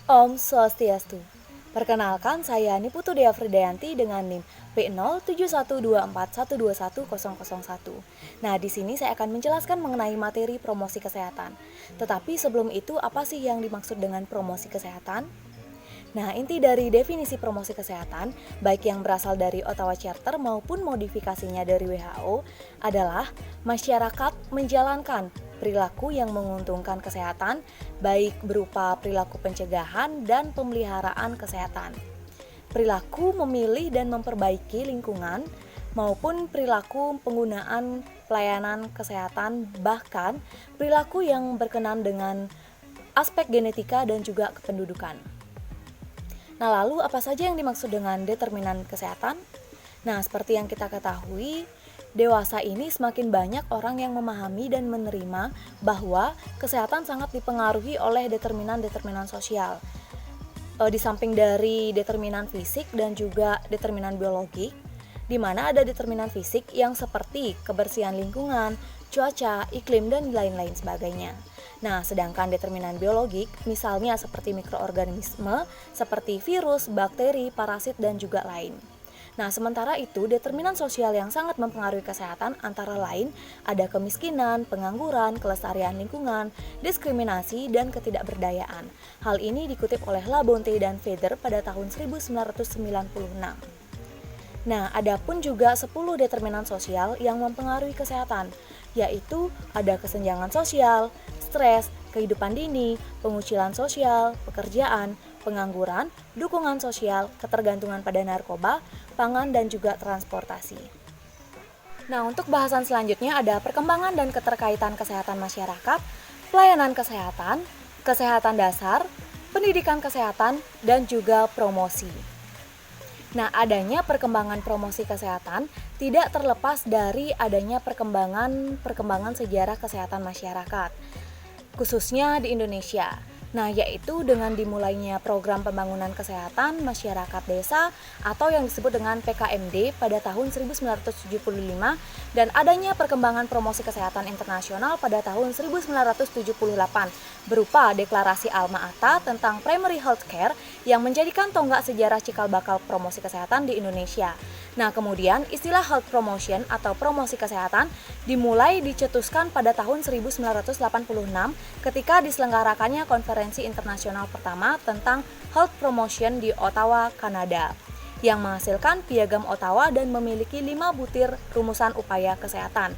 Om Swastiastu. Perkenalkan, saya Niputu Dea Fridayanti dengan NIM P07124121001. Nah, di sini saya akan menjelaskan mengenai materi promosi kesehatan. Tetapi sebelum itu, apa sih yang dimaksud dengan promosi kesehatan? Nah, inti dari definisi promosi kesehatan, baik yang berasal dari Ottawa Charter maupun modifikasinya dari WHO, adalah masyarakat menjalankan perilaku yang menguntungkan kesehatan, baik berupa perilaku pencegahan dan pemeliharaan kesehatan. Perilaku memilih dan memperbaiki lingkungan, maupun perilaku penggunaan pelayanan kesehatan, bahkan perilaku yang berkenan dengan aspek genetika dan juga kependudukan. Nah, lalu apa saja yang dimaksud dengan determinan kesehatan? Nah, seperti yang kita ketahui, dewasa ini semakin banyak orang yang memahami dan menerima bahwa kesehatan sangat dipengaruhi oleh determinan-determinan sosial. Di samping dari determinan fisik dan juga determinan biologi, di mana ada determinan fisik yang seperti kebersihan lingkungan, cuaca, iklim, dan lain-lain sebagainya. Nah, sedangkan determinan biologik, misalnya seperti mikroorganisme, seperti virus, bakteri, parasit, dan juga lain. Nah, sementara itu, determinan sosial yang sangat mempengaruhi kesehatan antara lain ada kemiskinan, pengangguran, kelestarian lingkungan, diskriminasi, dan ketidakberdayaan. Hal ini dikutip oleh Labonte dan Feder pada tahun 1996. Nah, adapun juga 10 determinan sosial yang mempengaruhi kesehatan, yaitu ada kesenjangan sosial, stres, kehidupan dini, pengucilan sosial, pekerjaan, pengangguran, dukungan sosial, ketergantungan pada narkoba, pangan, dan juga transportasi. Nah, untuk bahasan selanjutnya ada perkembangan dan keterkaitan kesehatan masyarakat, pelayanan kesehatan, kesehatan dasar, pendidikan kesehatan, dan juga promosi. Nah, adanya perkembangan promosi kesehatan tidak terlepas dari adanya perkembangan sejarah kesehatan masyarakat, khususnya di Indonesia. Nah, yaitu dengan dimulainya program pembangunan kesehatan masyarakat desa atau yang disebut dengan PKMD pada tahun 1975 dan adanya perkembangan promosi kesehatan internasional pada tahun 1978 berupa deklarasi Alma-Ata tentang primary health care yang menjadikan tonggak sejarah cikal bakal promosi kesehatan di Indonesia. Nah, kemudian istilah health promotion atau promosi kesehatan dimulai dicetuskan pada tahun 1986 ketika diselenggarakannya konferensi internasional pertama tentang health promotion di Ottawa, Kanada, yang menghasilkan Piagam Ottawa dan memiliki 5 butir rumusan upaya kesehatan,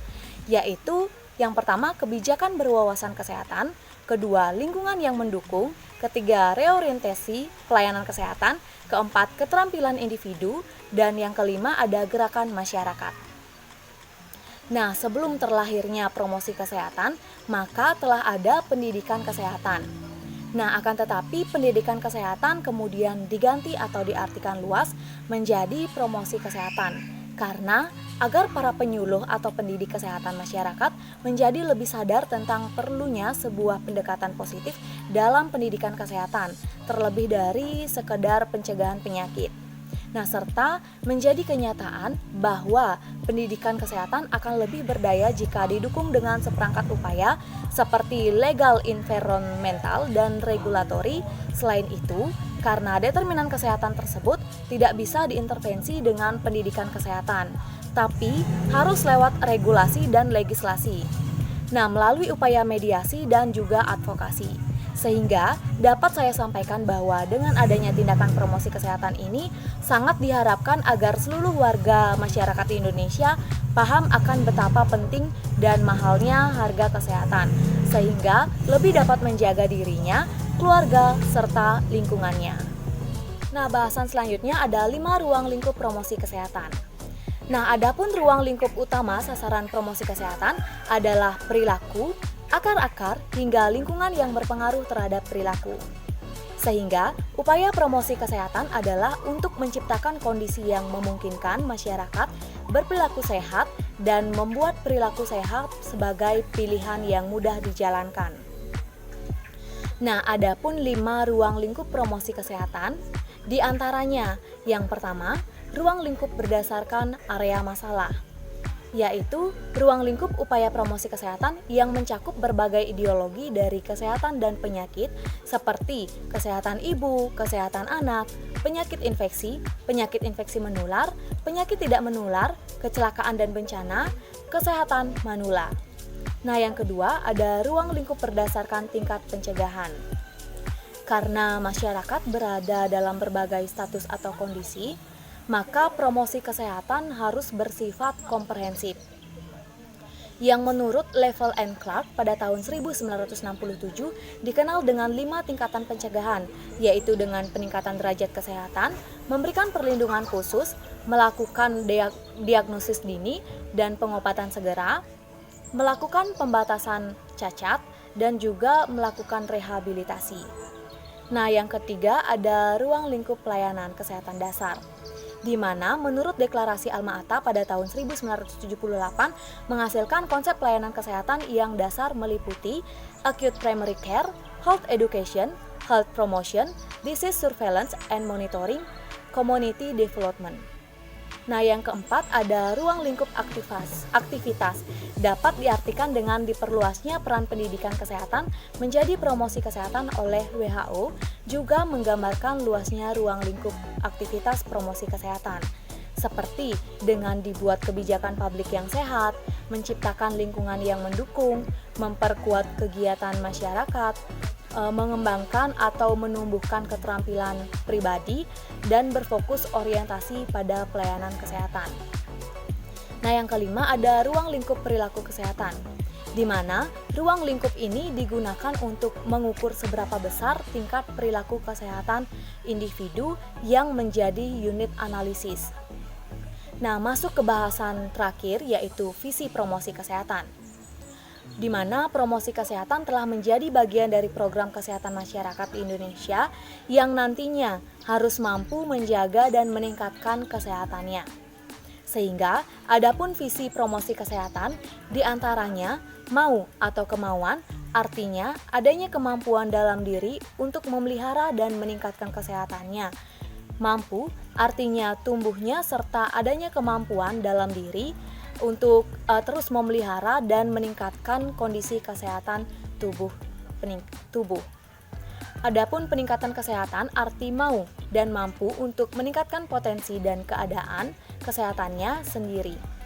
yaitu yang pertama, kebijakan berwawasan kesehatan, kedua, lingkungan yang mendukung, ketiga, reorientasi pelayanan kesehatan, keempat, keterampilan individu, dan yang kelima ada gerakan masyarakat. Nah, sebelum terlahirnya promosi kesehatan, maka telah ada pendidikan kesehatan. Nah, akan tetapi pendidikan kesehatan kemudian diganti atau diartikan luas menjadi promosi kesehatan. Karena agar para penyuluh atau pendidik kesehatan masyarakat menjadi lebih sadar tentang perlunya sebuah pendekatan positif dalam pendidikan kesehatan, terlebih dari sekedar pencegahan penyakit. Nah, serta menjadi kenyataan bahwa pendidikan kesehatan akan lebih berdaya jika didukung dengan seperangkat upaya seperti legal, environmental, dan regulatory. Selain itu, karena determinan kesehatan tersebut tidak bisa diintervensi dengan pendidikan kesehatan, tapi harus lewat regulasi dan legislasi. Nah, melalui upaya mediasi dan juga advokasi. Sehingga dapat saya sampaikan bahwa dengan adanya tindakan promosi kesehatan ini sangat diharapkan agar seluruh warga masyarakat Indonesia paham akan betapa penting dan mahalnya harga kesehatan, sehingga lebih dapat menjaga dirinya, keluarga, serta lingkungannya. Nah, bahasan selanjutnya ada 5 ruang lingkup promosi kesehatan. Nah, adapun ruang lingkup utama sasaran promosi kesehatan adalah perilaku, akar-akar, hingga lingkungan yang berpengaruh terhadap perilaku. Sehingga, upaya promosi kesehatan adalah untuk menciptakan kondisi yang memungkinkan masyarakat berperilaku sehat dan membuat perilaku sehat sebagai pilihan yang mudah dijalankan. Nah, adapun 5 ruang lingkup promosi kesehatan, di antaranya yang pertama, ruang lingkup berdasarkan area masalah. yaitu ruang lingkup upaya promosi kesehatan yang mencakup berbagai ideologi dari kesehatan dan penyakit seperti kesehatan ibu, kesehatan anak, penyakit infeksi menular, penyakit tidak menular, kecelakaan dan bencana, kesehatan manula. Nah, yang kedua ada ruang lingkup berdasarkan tingkat pencegahan. Karena masyarakat berada dalam berbagai status atau kondisi, maka promosi kesehatan harus bersifat komprehensif. Yang menurut Level and Clark pada tahun 1967 dikenal dengan 5 tingkatan pencegahan, yaitu dengan peningkatan derajat kesehatan, memberikan perlindungan khusus, melakukan diagnosis dini dan pengobatan segera, melakukan pembatasan cacat, dan juga melakukan rehabilitasi. Nah, yang ketiga ada ruang lingkup pelayanan kesehatan dasar, di mana menurut Deklarasi Alma-Ata pada tahun 1978 menghasilkan konsep pelayanan kesehatan yang dasar meliputi acute primary care, health education, health promotion, disease surveillance and monitoring, community development. Nah, yang keempat ada ruang lingkup aktivitas. Dapat diartikan dengan diperluasnya peran pendidikan kesehatan menjadi promosi kesehatan oleh WHO, juga menggambarkan luasnya ruang lingkup aktivitas promosi kesehatan, seperti dengan dibuat kebijakan publik yang sehat, menciptakan lingkungan yang mendukung, memperkuat kegiatan masyarakat, mengembangkan atau menumbuhkan keterampilan pribadi, dan berfokus orientasi pada pelayanan kesehatan. Nah, yang kelima ada ruang lingkup perilaku kesehatan, di mana ruang lingkup ini digunakan untuk mengukur seberapa besar tingkat perilaku kesehatan individu yang menjadi unit analisis. Nah, masuk ke bahasan terakhir yaitu visi promosi kesehatan, di mana promosi kesehatan telah menjadi bagian dari program kesehatan masyarakat di Indonesia yang nantinya harus mampu menjaga dan meningkatkan kesehatannya. Sehingga, adapun visi promosi kesehatan diantaranya mau atau kemauan, artinya adanya kemampuan dalam diri untuk memelihara dan meningkatkan kesehatannya. Mampu, artinya tumbuhnya serta adanya kemampuan dalam diri untuk terus memelihara dan meningkatkan kondisi kesehatan tubuh. Adapun peningkatan kesehatan arti mau dan mampu untuk meningkatkan potensi dan keadaan kesehatannya sendiri.